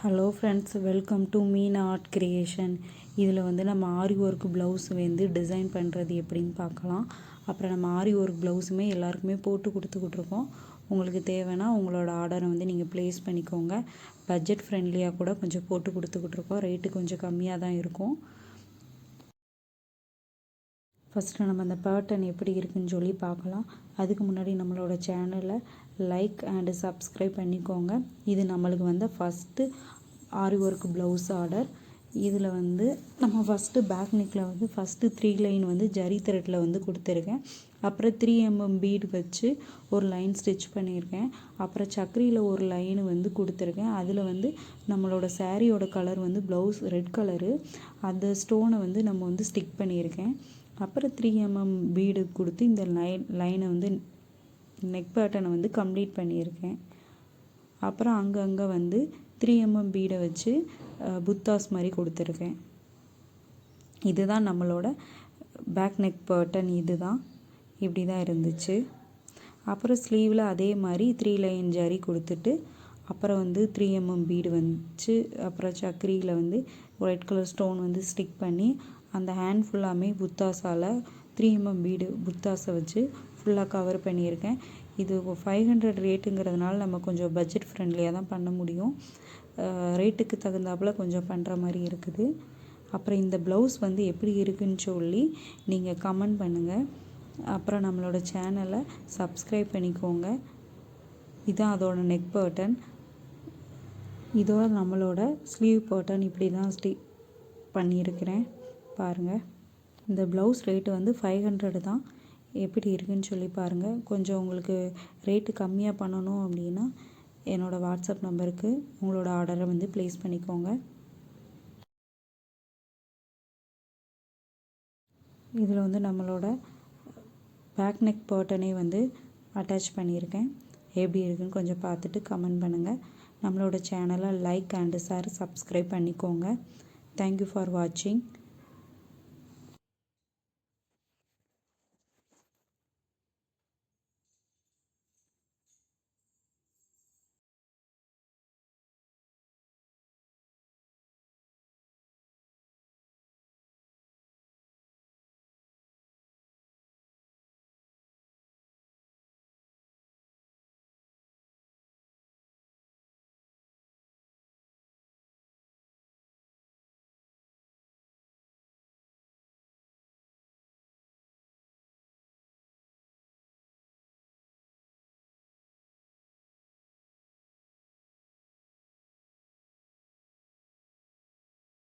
Hello friends, welcome to Meena art creation. இதில் வந்து நம்ம ஆரி ஒர்க் ப்ளவுஸ் வந்து டிசைன் பண்ணுறது எப்படின்னு பார்க்கலாம். அப்புறம் நம்ம ஆரி ஒர்க் ப்ளவுஸுமே எல்லாருக்குமே போட்டு கொடுத்துக்கிட்ருக்கோம். உங்களுக்கு தேவைன்னா உங்களோட ஆர்டரை வந்து நீங்கள் ப்ளேஸ் பண்ணிக்கோங்க. பட்ஜெட் ஃப்ரெண்ட்லியாக கூட கொஞ்சம் போட்டு கொடுத்துக்கிட்ருக்கோம். ரேட்டு கொஞ்சம் கம்மியாக தான் இருக்கும். ஃபஸ்ட்டு நம்ம அந்த பேட்டர்ன் எப்படி இருக்குதுன்னு சொல்லி பார்க்கலாம். அதுக்கு முன்னாடி நம்மளோட சேனலை லைக் அண்டு சப்ஸ்கிரைப் பண்ணிக்கோங்க. இது நம்மளுக்கு வந்து ஃபஸ்ட்டு ஆரி ஒர்க் ப்ளவுஸ் ஆர்டர். இதில் வந்து நம்ம ஃபஸ்ட்டு பேக் நெக்கில் வந்து ஃபஸ்ட்டு 3 லைன் வந்து ஜரி த்ரெட்டில் வந்து கொடுத்துருக்கேன். அப்புறம் 3 mm பீடு வச்சு ஒரு லைன் ஸ்டிச் பண்ணியிருக்கேன். அப்புறம் சக்கரியில் ஒரு லைன் வந்து கொடுத்துருக்கேன். அதில் வந்து நம்மளோட சாரியோட கலர் வந்து ப்ளவுஸ் ரெட் கலரு. அந்த ஸ்டோனை வந்து நம்ம வந்து ஸ்டிக் பண்ணியிருக்கேன். அப்புறம் 3 mm பீடு கொடுத்து இந்த லைனை வந்து நெக் பேட்டர்னை வந்து கம்ப்ளீட் பண்ணியிருக்கேன். அப்புறம் அங்கங்கே வந்து 3 mm பீடை வச்சு புத்தாஸ் மாதிரி கொடுத்துருக்கேன். இதுதான் நம்மளோட பேக் நெக் பேட்டர்ன். இதுதான் இப்படி தான் இருந்துச்சு. அப்புறம் ஸ்லீவில் அதே மாதிரி 3 லைன் ஜரி கொடுத்துட்டு அப்புறம் வந்து 3 mm பீடு வச்சு அப்புறம் சக்கரியில் வந்து ஒயிட் கலர் ஸ்டோன் வந்து ஸ்டிக் பண்ணி அந்த ஹேண்ட் ஃபுல்லாமே புத்தாஸால் 3 mm பீடு புத்தாஸை வச்சு ஃபுல்லாக கவர் பண்ணியிருக்கேன். இது 500 ரேட்டுங்கிறதுனால நம்ம கொஞ்சம் பட்ஜெட் ஃப்ரெண்ட்லியாக தான் பண்ண முடியும். ரேட்டுக்கு தகுந்தாப்பில் கொஞ்சம் பண்ணுற மாதிரி இருக்குது. அப்புறம் இந்த ப்ளவுஸ் வந்து எப்படி இருக்குதுன்னு சொல்லி நீங்கள் கமெண்ட் பண்ணுங்கள். அப்புறம் நம்மளோட சேனலை சப்ஸ்கிரைப் பண்ணிக்கோங்க. இதுதான் அதோட நெக் பேட்டர்ன். இதோட நம்மளோட ஸ்லீவ் பேட்டர்ன் இப்படி தான் பண்ணியிருக்கிறேன் பாருங்கள். இந்த ப்ளவுஸ் ரேட்டு வந்து 500 தான். எப்படி இருக்குதுன்னு சொல்லி பாருங்கள். கொஞ்சம் உங்களுக்கு ரேட்டு கம்மியாக பண்ணணும் அப்படின்னா என்னோடய வாட்ஸ்அப் நம்பருக்கு உங்களோட ஆர்டரை வந்து ப்ளேஸ் பண்ணிக்கோங்க. இதில் வந்து நம்மளோட பேக் நெக் பேட்டர்னே வந்து அட்டாச் பண்ணியிருக்கேன். எப்படி இருக்குன்னு கொஞ்சம் பார்த்துட்டு கமெண்ட் பண்ணுங்கள். நம்மளோட சேனலை லைக் அண்டு ஷேர் சப்ஸ்கிரைப் பண்ணிக்கோங்க. தேங்க்யூ ஃபார் வாட்சிங்.